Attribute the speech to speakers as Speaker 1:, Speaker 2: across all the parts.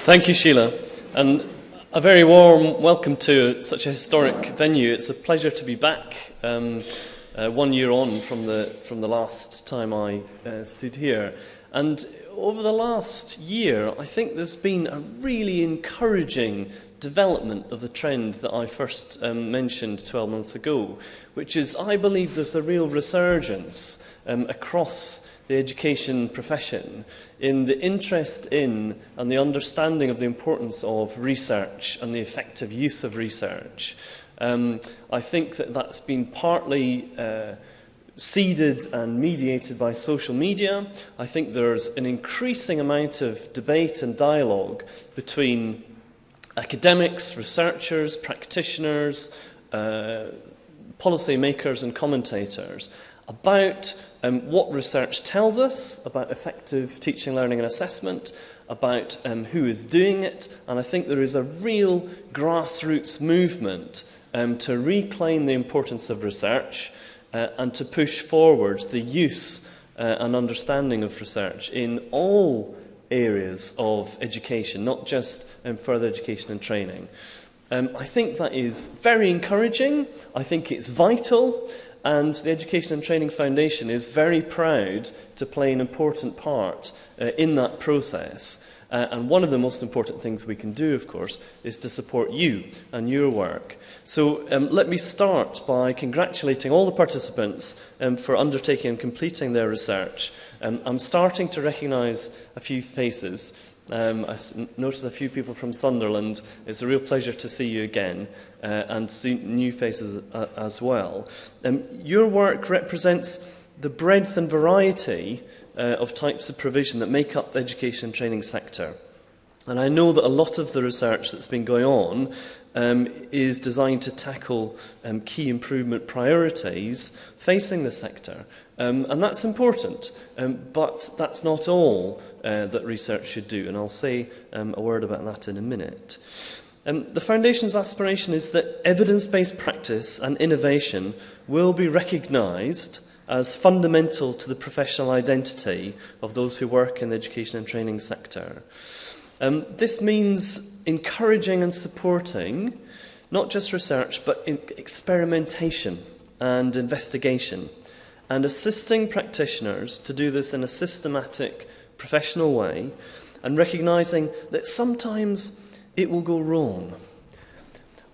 Speaker 1: Thank you, Sheila, and a very warm welcome to such a historic venue. It's a pleasure to be back 1 year on from the last time I stood here. And over the last year, I think there's been a really encouraging development of the trend that I first mentioned 12 months ago, which is I believe there's a real resurgence across the education profession in the interest in and the understanding of the importance of research and the effective use of research. I think that that's been partly seeded and mediated by social media. I think there's an increasing amount of debate and dialogue between academics, researchers, practitioners, policymakers and commentators about what research tells us about effective teaching, learning and assessment, about who is doing it, and I think there is a real grassroots movement to reclaim the importance of research and to push forward the use and understanding of research in all areas of education, not just further education and training. I think that is very encouraging. I think it's vital. And the Education and Training Foundation is very proud to play an important part in that process. And one of the most important things we can do, of course, is to support you and your work. So let me start by congratulating all the participants for undertaking and completing their research. I'm starting to recognise a few faces. I noticed a few people from Sunderland. It's a real pleasure to see you again and see new faces as well. Your work represents the breadth and variety of types of provision that make up the education and training sector. And I know that a lot of the research that's been going on is designed to tackle key improvement priorities facing the sector. And that's important, but that's not all that research should do, and I'll say a word about that in a minute. The Foundation's aspiration is that evidence-based practice and innovation will be recognised as fundamental to the professional identity of those who work in the education and training sector. This means encouraging and supporting not just research, but experimentation and investigation, and assisting practitioners to do this in a systematic, professional way, and recognising that sometimes it will go wrong.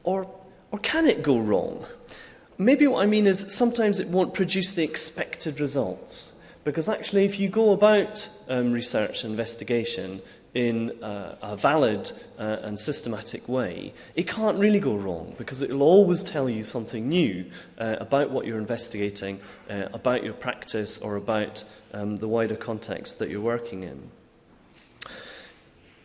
Speaker 1: Or can it go wrong? Maybe what I mean is sometimes it won't produce the expected results. Because actually if you go about research and investigation in a valid and systematic way, it can't really go wrong because it will always tell you something new about what you're investigating, about your practice or about the wider context that you're working in.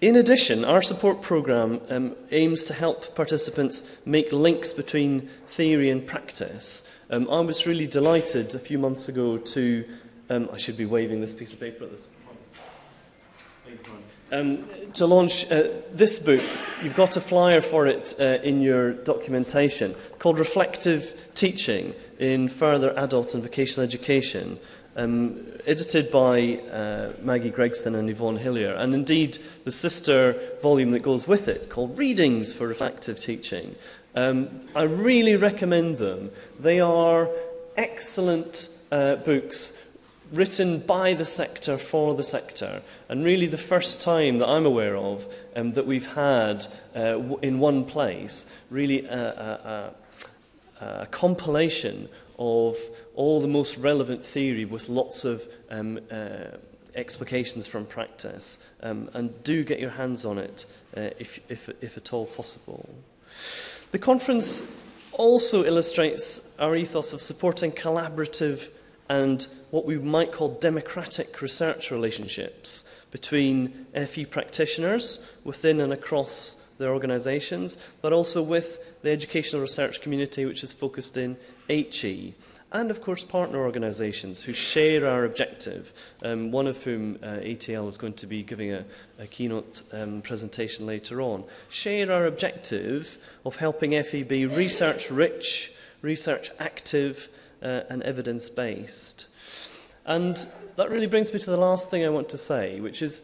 Speaker 1: In addition, our support programme aims to help participants make links between theory and practice. I was really delighted a few months ago to, I should be waving this piece of paper at this point, to launch this book. You've got a flyer for it in your documentation, called Reflective Teaching in Further Adult and Vocational Education. Edited by Maggie Gregson and Yvonne Hillier, and indeed the sister volume that goes with it, called Readings for Reflective Teaching. I really recommend them. They are excellent books written by the sector for the sector, and really the first time that I'm aware of that we've had in one place really a compilation of all the most relevant theory with lots of explications from practice. And do get your hands on it if at all possible. The conference also illustrates our ethos of supporting collaborative and what we might call democratic research relationships between FE practitioners within and across their organisations, but also with the educational research community, which is focused in HE, and of course partner organisations who share our objective, one of whom ATL is going to be giving a keynote presentation later on, share our objective of helping FE be research rich, research active and evidence based. And that really brings me to the last thing I want to say, which is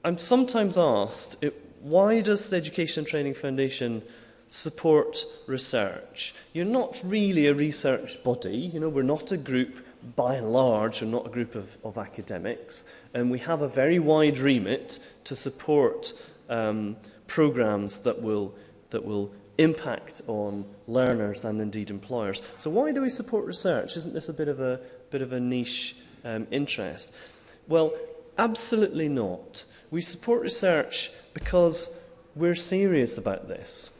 Speaker 1: I'm sometimes asked, why does the Education and Training Foundation support research? You're not really a research body. You know, we're not a group, by and large, we're not a group of academics. And we have a very wide remit to support programmes that will impact on learners and indeed employers. So why do we support research? Isn't this a bit of a niche interest? Well, absolutely not. We support research because we're serious about this.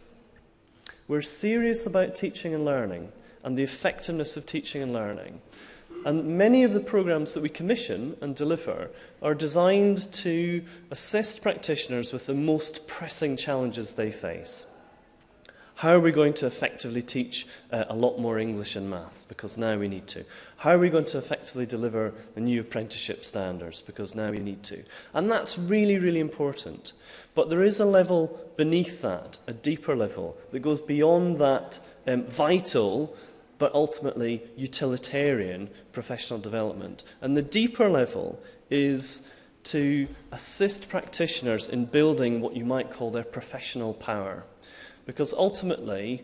Speaker 1: We're serious about teaching and learning and the effectiveness of teaching and learning. And many of the programmes that we commission and deliver are designed to assist practitioners with the most pressing challenges they face. How are we going to effectively teach a lot more English and maths? Because now we need to. How are we going to effectively deliver the new apprenticeship standards? Because now we need to. And that's really, really important. But there is a level beneath that, a deeper level, that goes beyond that vital but ultimately utilitarian professional development. And the deeper level is to assist practitioners in building what you might call their professional power. Because ultimately,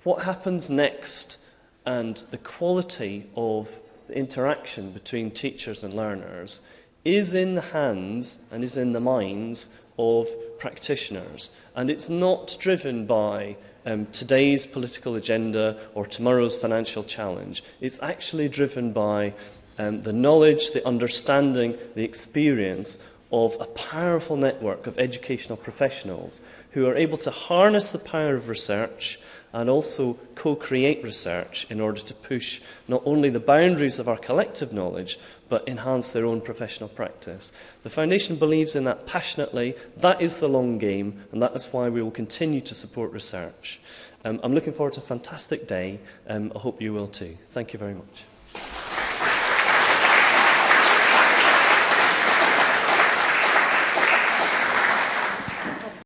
Speaker 1: what happens next and the quality of the interaction between teachers and learners is in the hands and is in the minds of practitioners. And it's not driven by today's political agenda or tomorrow's financial challenge. It's actually driven by the knowledge, the understanding, the experience of a powerful network of educational professionals who are able to harness the power of research and also co-create research in order to push not only the boundaries of our collective knowledge, but enhance their own professional practice. The Foundation believes in that passionately. That is the long game, and that is why we will continue to support research. I'm looking forward to a fantastic day. I hope you will too. Thank you very much.